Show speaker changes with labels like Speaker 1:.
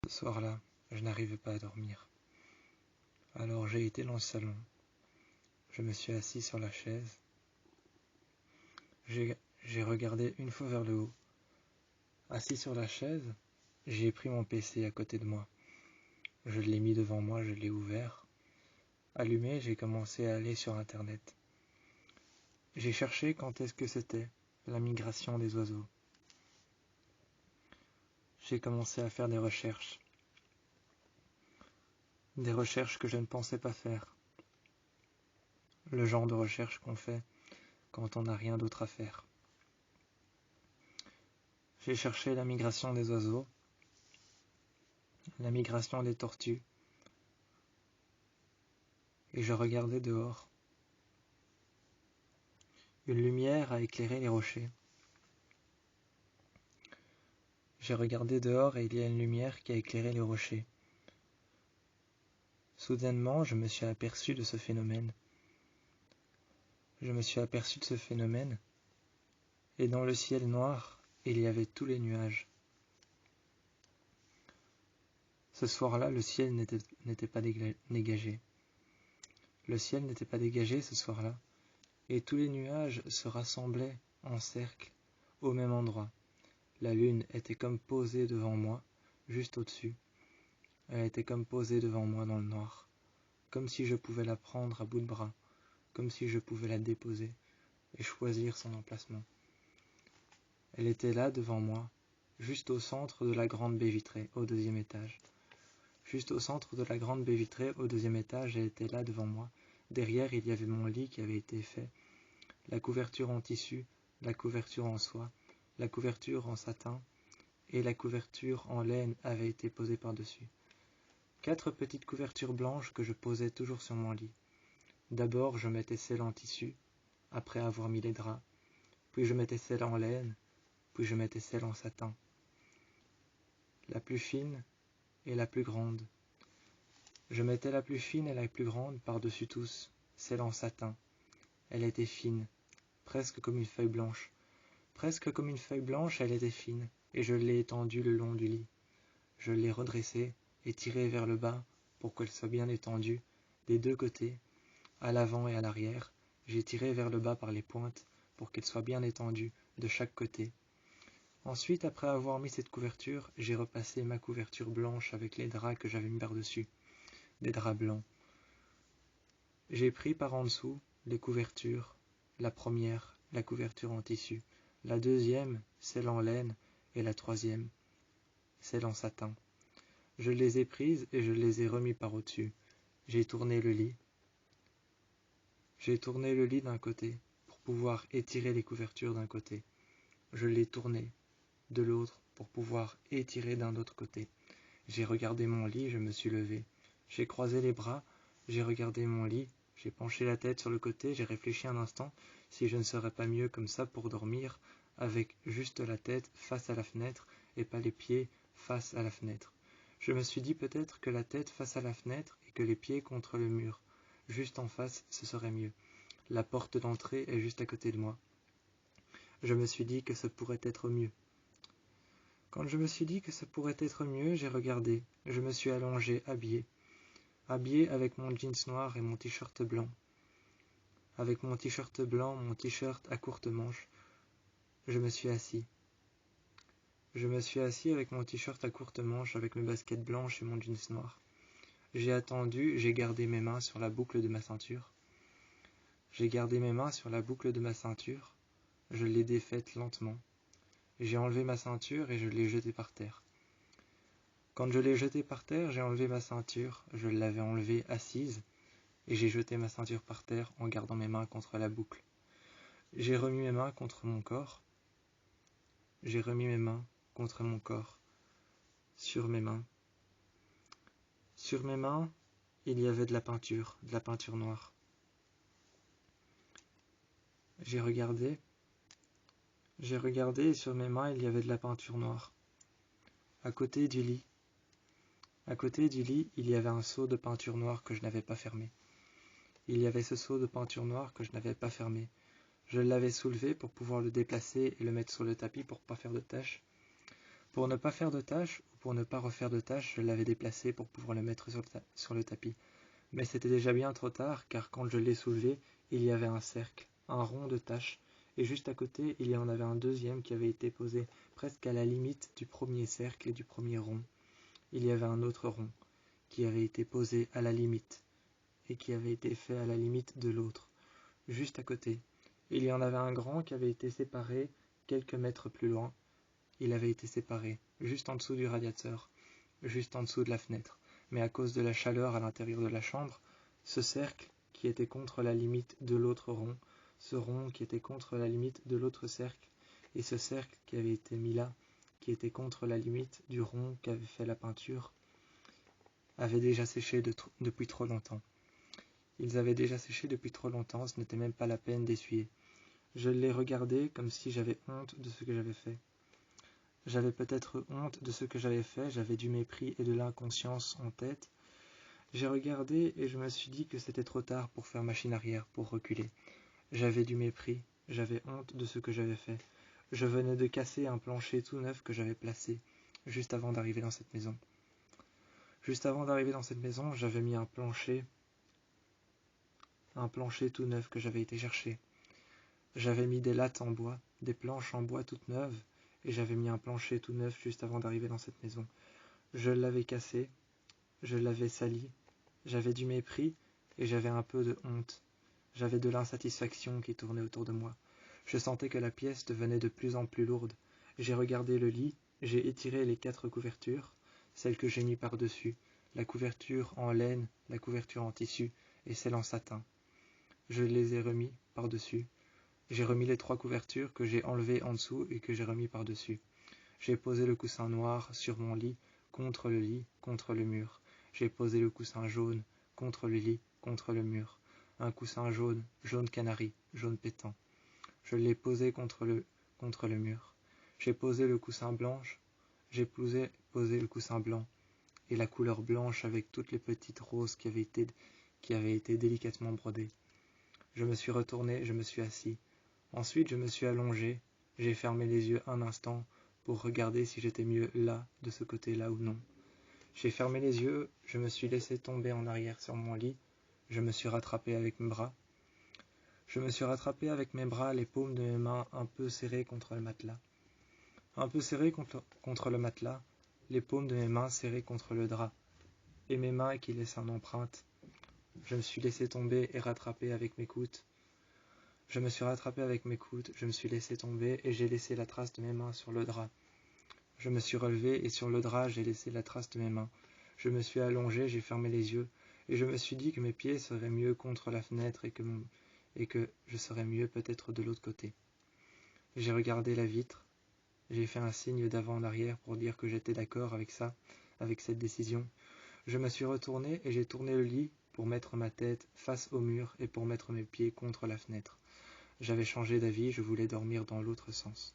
Speaker 1: Ce soir-là, je n'arrivais pas à dormir. Alors j'ai été dans le salon. Je me suis assis sur la chaise. J'ai regardé une fois vers le haut. Assis sur la chaise, j'ai pris mon PC à côté de moi. Je l'ai mis devant moi, je l'ai ouvert. Allumé, j'ai commencé à aller sur Internet. J'ai cherché quand est-ce que c'était la migration des oiseaux. J'ai commencé à faire des recherches que je ne pensais pas faire. Le genre de recherche qu'on fait quand on n'a rien d'autre à faire. J'ai cherché la migration des oiseaux, la migration des tortues, et je regardais dehors. Une lumière a éclairé les rochers. J'ai regardé dehors et il y a une lumière qui a éclairé les rochers. Soudainement, je me suis aperçu de ce phénomène. Et dans le ciel noir, il y avait tous les nuages. Ce soir-là, le ciel n'était pas dégagé. Le ciel n'était pas dégagé ce soir-là, et tous les nuages se rassemblaient en cercle au même endroit. La lune était comme posée devant moi, juste au-dessus. Elle était comme posée devant moi dans le noir, comme si je pouvais la prendre à bout de bras, comme si je pouvais la déposer et choisir son emplacement. Elle était là devant moi, juste au centre de la grande baie vitrée, au deuxième étage. Juste au centre de la grande baie vitrée, au deuxième étage, elle était là devant moi. Derrière, il y avait mon lit qui avait été fait, la couverture en tissu, la couverture en soie, la couverture en satin, et la couverture en laine avait été posée par-dessus. 4 petites couvertures blanches que je posais toujours sur mon lit. D'abord, je mettais celle en tissu, après avoir mis les draps, puis je mettais celle en laine, puis je mettais celle en satin. La plus fine et la plus grande. Je mettais la plus fine et la plus grande par-dessus tous, celle en satin. Elle était fine, presque comme une feuille blanche. Presque comme une feuille blanche, elle était fine, et je l'ai étendue le long du lit. Je l'ai redressée et tirée vers le bas pour qu'elle soit bien étendue, des deux côtés, à l'avant et à l'arrière. J'ai tiré vers le bas par les pointes pour qu'elle soit bien étendue de chaque côté. Ensuite, après avoir mis cette couverture, j'ai repassé ma couverture blanche avec les draps que j'avais mis par-dessus, des draps blancs. J'ai pris par en dessous les couvertures, la première, la couverture en tissu, la deuxième, celle en laine, et la troisième, celle en satin. Je les ai prises et je les ai remis par au-dessus. J'ai tourné le lit. J'ai tourné le lit d'un côté pour pouvoir étirer les couvertures d'un côté. Je l'ai tourné de l'autre pour pouvoir étirer d'un autre côté. J'ai regardé mon lit, je me suis levé. J'ai croisé les bras, j'ai regardé mon lit, j'ai penché la tête sur le côté, j'ai réfléchi un instant si je ne serais pas mieux comme ça pour dormir, avec juste la tête face à la fenêtre et pas les pieds face à la fenêtre. Je me suis dit peut-être que la tête face à la fenêtre et que les pieds contre le mur, juste en face, ce serait mieux. La porte d'entrée est juste à côté de moi. Je me suis dit que ça pourrait être mieux. Quand je me suis dit que ça pourrait être mieux, j'ai regardé. Je me suis allongé, habillé avec mon jeans noir et mon t-shirt blanc. Avec mon t-shirt blanc, mon t-shirt à courte manche, je me suis assis. Je me suis assis avec mon t-shirt à courte manche, avec mes baskets blanches et mon jeans noir. J'ai attendu, j'ai gardé mes mains sur la boucle de ma ceinture. J'ai gardé mes mains sur la boucle de ma ceinture. Je l'ai défaite lentement. J'ai enlevé ma ceinture et je l'ai jetée par terre. Quand je l'ai jetée par terre, j'ai enlevé ma ceinture. Je l'avais enlevée assise et j'ai jeté ma ceinture par terre en gardant mes mains contre la boucle. J'ai remis mes mains contre mon corps. J'ai remis mes mains contre mon corps. Sur mes mains. Sur mes mains, il y avait de la peinture noire. J'ai regardé et sur mes mains, il y avait de la peinture noire. À côté du lit, il y avait un seau de peinture noire que je n'avais pas fermé. Il y avait ce seau de peinture noire que je n'avais pas fermé. Je l'avais soulevé pour pouvoir le déplacer et le mettre sur le tapis pour pas faire de taches. Pour ne pas faire de taches, ou pour ne pas refaire de tâches, je l'avais déplacé pour pouvoir le mettre sur le tapis. Mais c'était déjà bien trop tard, car quand je l'ai soulevé, il y avait un cercle, un rond de taches, et juste à côté, il y en avait un deuxième qui avait été posé presque à la limite du premier cercle et du premier rond. Il y avait un autre rond, qui avait été posé à la limite, et qui avait été fait à la limite de l'autre, juste à côté. Il y en avait un grand qui avait été séparé quelques mètres plus loin. Il avait été séparé, juste en dessous du radiateur, juste en dessous de la fenêtre. Mais à cause de la chaleur à l'intérieur de la chambre, ce cercle qui était contre la limite de l'autre rond, ce rond qui était contre la limite de l'autre cercle, et ce cercle qui avait été mis là, qui était contre la limite du rond qu'avait fait la peinture, avait déjà séché depuis trop longtemps. Ils avaient déjà séché depuis trop longtemps, ce n'était même pas la peine d'essuyer. Je les regardais comme si j'avais honte de ce que j'avais fait. J'avais peut-être honte de ce que j'avais fait, j'avais du mépris et de l'inconscience en tête. J'ai regardé et je me suis dit que c'était trop tard pour faire machine arrière, pour reculer. J'avais du mépris, j'avais honte de ce que j'avais fait. Je venais de casser un plancher tout neuf que j'avais placé, juste avant d'arriver dans cette maison. Juste avant d'arriver dans cette maison, j'avais mis un plancher tout neuf que j'avais été chercher. J'avais mis des lattes en bois, des planches en bois toutes neuves, et j'avais mis un plancher tout neuf juste avant d'arriver dans cette maison. Je l'avais cassé, je l'avais sali, j'avais du mépris et j'avais un peu de honte. J'avais de l'insatisfaction qui tournait autour de moi. Je sentais que la pièce devenait de plus en plus lourde. J'ai regardé le lit, j'ai étiré les 4 couvertures, celle que j'ai mis par-dessus, la couverture en laine, la couverture en tissu et celle en satin. Je les ai remis par-dessus. J'ai remis les 3 couvertures que j'ai enlevées en dessous et que j'ai remis par-dessus. J'ai posé le coussin noir sur mon lit, contre le mur. J'ai posé le coussin jaune, contre le lit, contre le mur. Un coussin jaune, jaune canari, jaune pétant. Je l'ai posé contre le mur. J'ai posé le coussin blanche, j'ai posé le coussin blanc, et la couleur blanche avec toutes les petites roses qui avaient été délicatement brodées. Je me suis retourné, je me suis assis. Ensuite, je me suis allongé, j'ai fermé les yeux un instant pour regarder si j'étais mieux là, de ce côté-là ou non. J'ai fermé les yeux, je me suis laissé tomber en arrière sur mon lit, je me suis rattrapé avec mes bras. Je me suis rattrapé avec mes bras, les paumes de mes mains un peu serrées contre le matelas. Un peu serrées contre le matelas, les paumes de mes mains serrées contre le drap, et mes mains qui laissent une empreinte. Je me suis laissé tomber et rattraper avec mes coudes. Je me suis rattrapé avec mes coudes, je me suis laissé tomber et j'ai laissé la trace de mes mains sur le drap. Je me suis relevé et sur le drap j'ai laissé la trace de mes mains. Je me suis allongé, j'ai fermé les yeux et je me suis dit que mes pieds seraient mieux contre la fenêtre et que je serais mieux peut-être de l'autre côté. J'ai regardé la vitre, j'ai fait un signe d'avant en arrière pour dire que j'étais d'accord avec ça, avec cette décision. Je me suis retourné et j'ai tourné le lit pour mettre ma tête face au mur et pour mettre mes pieds contre la fenêtre. J'avais changé d'avis, je voulais dormir dans l'autre sens.